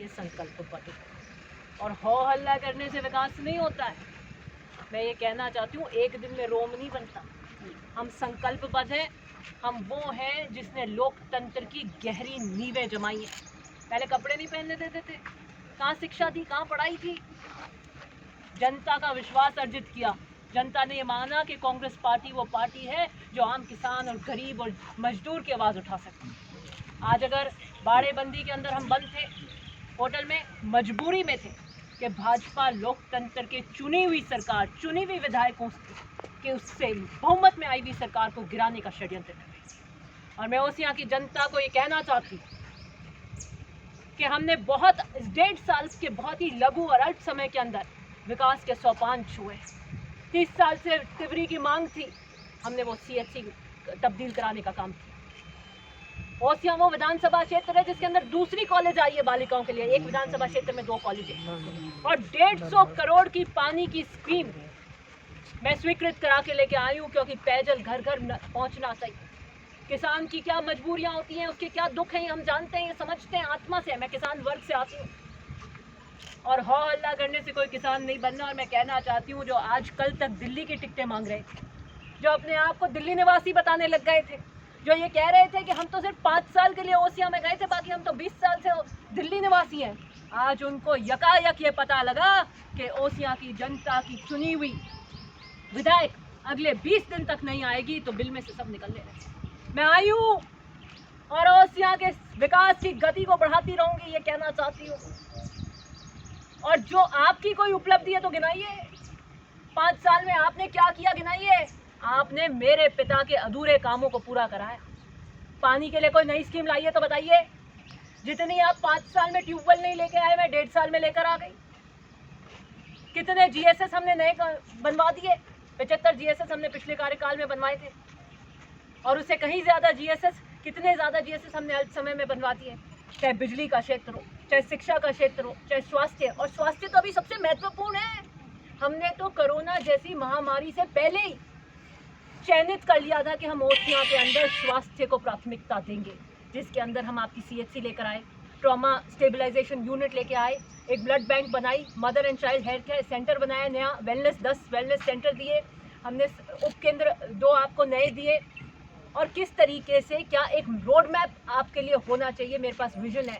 संकल्पबद्ध हो। और हो हल्ला करने से विकास नहीं होता है। मैं ये कहना चाहती हूँ, एक दिन में रोम नहीं बनता। हम संकल्पबद्ध हैं। हम वो हैं जिसने लोकतंत्र की गहरी नींवें जमाई हैं। पहले कपड़े नहीं पहनने देते थे, कहाँ शिक्षा थी, कहाँ पढ़ाई थी। जनता का विश्वास अर्जित किया। जनता ने ये माना कि कांग्रेस पार्टी वो पार्टी है जो आम किसान और गरीब और मजदूर की आवाज़ उठा सकती। आज अगर बाड़ेबंदी के अंदर हम बंद थे, होटल में, मजबूरी में थे कि भाजपा लोकतंत्र के चुनी हुई सरकार, चुनी हुई विधायकों के उससे बहुमत में आई हुई सरकार को गिराने का षड्यंत्र कर रही। और मैं उस यहाँ की जनता को ये कहना चाहती हूँ कि हमने 1.5 साल के बहुत ही लघु और अल्प समय के अंदर विकास के सोपान छुए। 30 साल से तिवरी की मांग थी, हमने वो CHC तब्दील कराने का काम किया। ओसियां वो विधानसभा क्षेत्र है जिसके अंदर दूसरी कॉलेज आई है बालिकाओं के लिए। एक विधानसभा क्षेत्र में 2 कॉलेज है। और 150 करोड़ की पानी की स्कीम मैं स्वीकृत करा के लेके आई हूँ, क्योंकि पेयजल घर घर पहुँचना चाहिए। किसान की क्या मजबूरियाँ होती हैं, उसके क्या दुख हैं, हम जानते हैं, समझते हैं, आत्मा से। मैं किसान वर्ग से आती हूँ और हो हल्ला करने से कोई किसान नहीं बनना। और मैं कहना चाहती हूँ, जो आज कल तक दिल्ली की टिकटें मांग रहे थे, जो अपने आप को दिल्ली निवासी बताने लग गए थे, जो ये कह रहे थे कि हम तो सिर्फ 5 साल के लिए ओसिया में गए थे, बाकी हम तो 20 साल से दिल्ली निवासी हैं, आज उनको यकायक ये पता लगा कि ओसिया की जनता की चुनी हुई विधायक अगले 20 दिन तक नहीं आएगी तो बिल में से सब निकलने लगे। मैं आई हूँ और ओसिया के विकास की गति को बढ़ाती रहूंगी, ये कहना चाहती हूँ। और जो आपकी कोई उपलब्धि है तो गिनाइए। 5 साल में आपने क्या किया, गिनाइए। आपने मेरे पिता के अधूरे कामों को पूरा कराया। पानी के लिए कोई नई स्कीम लाई है तो बताइए। जितनी आप 5 साल में ट्यूबवेल नहीं लेके आए, मैं 1.5 साल में लेकर आ गई। कितने GSS हमने नए बनवा दिए। 75 GSS हमने पिछले कार्यकाल में बनवाए थे, और उससे कहीं ज़्यादा GSS, कितने ज़्यादा GSS हमने अल्प समय में बनवा दिए। चाहे बिजली का क्षेत्र हो, चाहे शिक्षा का क्षेत्र हो, चाहे स्वास्थ्य। और स्वास्थ्य तो अभी सबसे महत्वपूर्ण है। हमने तो कोरोना जैसी महामारी से पहले ही चयनित कर लिया था कि हम ओसियां के अंदर स्वास्थ्य को प्राथमिकता देंगे, जिसके अंदर हम आपकी CHC लेकर आए, ट्रॉमा स्टेबलाइजेशन यूनिट लेके आए, एक ब्लड बैंक बनाई, mother and child health care centre बनाया नया, 10 वेलनेस सेंटर दिए हमने, उपकेंद्र 2 आपको नए दिए। और किस तरीके से, क्या एक रोड मैप आपके लिए होना चाहिए। मेरे पास विजन है,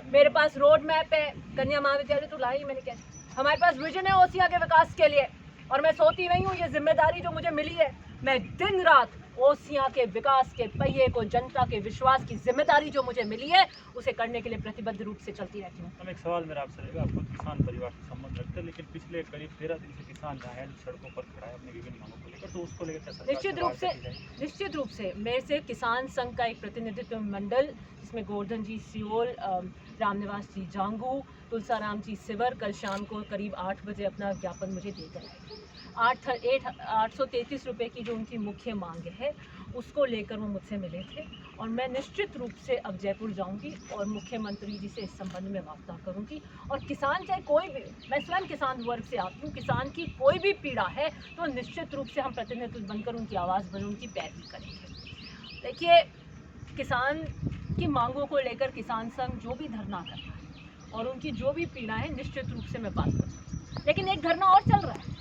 मेरे पास रोड मैप है। कन्या महाविद्यालय तो लाई मैंने, क्या हमारे पास विजन है ओसिया के विकास के लिए। और मैं सोती नहीं हूँ, ये जिम्मेदारी जो मुझे मिली है, मैं दिन रात ओसिया के विकास के पहिए को, जनता के विश्वास की जिम्मेदारी जो मुझे मिली है, उसे करने के लिए प्रतिबद्ध रूप से चलती रहती हूँ। एक सवाल मेरा आपसे रहेगा। आप खुद किसान परिवार से संबंध रखते हैं, लेकिन पिछले करीब 13 दिन से किसान जहाँ है सड़कों पर खड़ा है अपनी विभिन्न मांगों को लेकर, तो उसको लेकर निश्चित रूप से मेरे से किसान संघ का एक प्रतिनिधित्व मंडल, जिसमें गोवर्धन जी सियोल, रामनिवास जी जांगू, तुलसाराम जी सिवर कल शाम को करीब 8 बजे अपना ज्ञापन मुझे देकर आए। 833 रुपये की जो उनकी मुख्य मांग है, उसको लेकर वो मुझसे मिले थे। और मैं निश्चित रूप से अब जयपुर जाऊंगी और मुख्यमंत्री जी से इस संबंध में वार्ता करूंगी। और किसान चाहे कोई भी, मैं स्वयं किसान वर्ग से आती हूँ, किसान की कोई भी पीड़ा है तो निश्चित रूप से हम प्रतिनिधि बनकर उनकी आवाज़ बन, उनकी पैरवी करेंगे। देखिए, किसान की मांगों को लेकर किसान संघ जो भी धरना कर रहा है और उनकी जो भी पीड़ा है, निश्चित रूप से मैं बात करूँगी। लेकिन एक धरना और चल रहा है,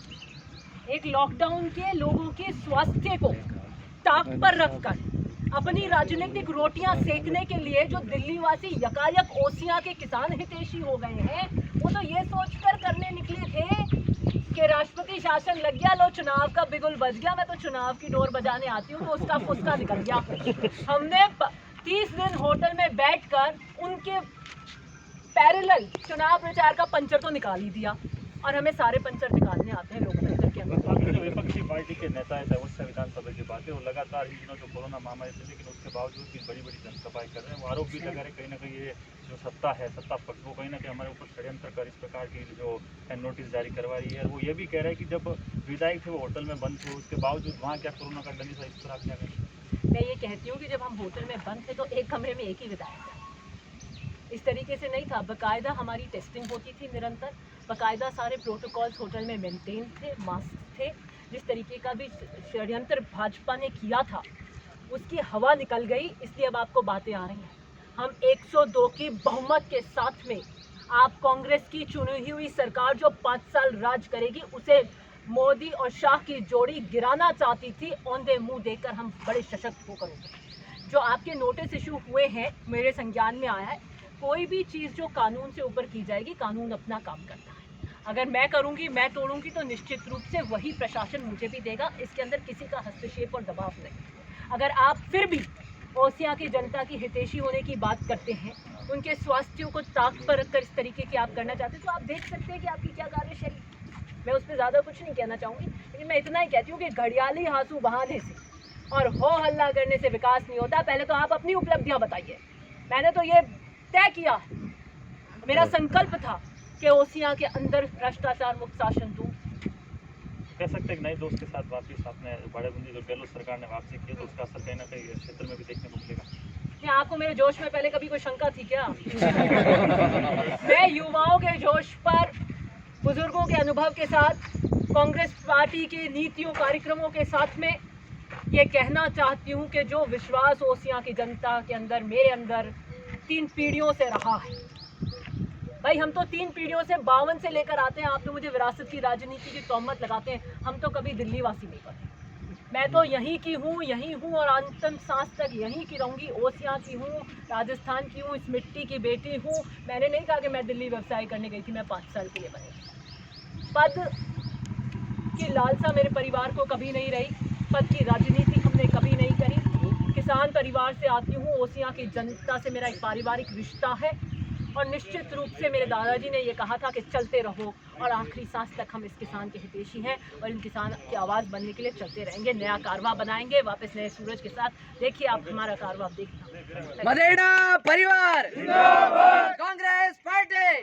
एक लॉकडाउन के लोगों के स्वास्थ्य को ताक पर रखकर अपनी राजनीतिक रोटियां सेकने के लिए जो दिल्ली वासी यकायक ओसिया के किसान हितैषी हो गए हैं, वो तो ये सोचकर करने निकले थे कि राष्ट्रपति शासन लग गया, लो चुनाव का बिगुल बज गया। मैं तो चुनाव की डोर बजाने आती हूँ तो उसका फुसका निकल गया। हमने 30 दिन होटल में बैठकर उनके पैरेलल चुनाव प्रचार का पंचर तो निकाल ही दिया, और हमें सारे पंचर निकालने आते हैं लोकतंत्र के अंदर। जो विपक्षी पार्टी के नेता है, उससे विधानसभा की बातें, और लगातार इन दिनों जो कोरोना महामारी थी, लेकिन उसके बावजूद भी बड़ी बड़ी जनसभाएं कर रहे हैं। वो आरोप भी लगा रहे कहीं ना कहीं ये जो सत्ता है, सत्ता पक्ष, वो कहीं ना कहीं हमारे ऊपर षड्यंत्र कर इस प्रकार की जो नोटिस जारी करवा रही है। वो ये भी कह रहा है कि जब विधायक थे वो होटल में बंद थे, उसके बावजूद वहाँ क्या कोरोना का डंडी था, इस तरह क्या करें। मैं ये कहती हूँ कि जब हम होटल में बंद थे तो एक कमरे में एक ही विधायक था, इस तरीके से नहीं था। बाकायदा हमारी टेस्टिंग होती थी निरंतर, बाकायदा सारे प्रोटोकॉल्स होटल में मेंटेन थे, मास्क थे। जिस तरीके का भी षड्यंत्र भाजपा ने किया था उसकी हवा निकल गई, इसलिए अब आपको बातें आ रही हैं। हम 102 की बहुमत के साथ में आप कांग्रेस की चुनी हुई सरकार जो 5 साल राज करेगी उसे मोदी और शाह की जोड़ी गिराना चाहती थी। औंधे मुंह देकर हम बड़े सशक्त होकर होंगे। जो आपके नोटिस इशू हुए हैं मेरे संज्ञान में आया है, कोई भी चीज़ जो कानून से ऊपर की जाएगी, कानून अपना काम करता है। अगर मैं करूंगी, मैं तोड़ूंगी तो निश्चित रूप से वही प्रशासन मुझे भी देगा। इसके अंदर किसी का हस्तक्षेप और दबाव नहीं। अगर आप फिर भी ओसियां की जनता की हितैषी होने की बात करते हैं, उनके स्वास्थ्य को ताक पर रखकर इस तरीके की आप करना चाहते हैं, तो आप देख सकते हैं कि आपकी क्या कार्यशैली। मैं उस पर ज़्यादा कुछ नहीं कहना चाहूँगी, लेकिन मैं इतना ही कहती हूँ कि घड़ियाली आंसू बहाने से और हो हल्ला करने से विकास नहीं होता। पहले तो आप अपनी उपलब्धियाँ बताइए। मैंने तो ये तय किया, मेरा संकल्प था कि ओसियां के अंदर भ्रष्टाचार मुक्त शासन दूँ। कह सकते हैं कि नए दोस्त के साथ वापस आपने बाड़ेबंदी जो गहलोत सरकार ने वापसी की है, तो उसका असर कहीं ना कहीं इस क्षेत्र में भी देखने को मिलेगा। क्या आपको मेरे जोश में पहले कभी कोई शंका थी क्या? मैं युवाओं के जोश पर, बुजुर्गों के अनुभव के साथ, कांग्रेस पार्टी की नीतियों कार्यक्रमों के साथ में ये कहना चाहती हूँ कि जो विश्वास ओसियां की जनता के अंदर, मेरे अंदर 3 पीढ़ियों से रहा है। भाई हम तो 3 पीढ़ियों से 52 से लेकर आते हैं। आप तो मुझे विरासत की राजनीति की तोहमत लगाते हैं। हम तो कभी दिल्ली वासी नहीं बने। मैं तो यहीं की हूँ, यहीं हूँ और अंतिम सांस तक यहीं की रहूँगी। ओसियां की हूँ, राजस्थान की हूँ, इस मिट्टी की बेटी हूँ। मैंने नहीं कहा कि मैं दिल्ली व्यवसाय करने गई थी, मैं 5 साल के लिए बनी। पद की लालसा मेरे परिवार को कभी नहीं रही, पद की राजनीति हमने कभी नहीं करी। किसान परिवार से आती हूँ। ओसियां की जनता से मेरा एक पारिवारिक रिश्ता है और निश्चित रूप से मेरे दादाजी ने ये कहा था कि चलते रहो और आखिरी सांस तक हम इस किसान के हितैषी हैं और इन किसान की आवाज़ बनने के लिए चलते रहेंगे। नया कारवा बनाएंगे वापस नए सूरज के साथ। देखिए आप हमारा कारवा देखना। मदेड़ा परिवार, कांग्रेस पार्टी।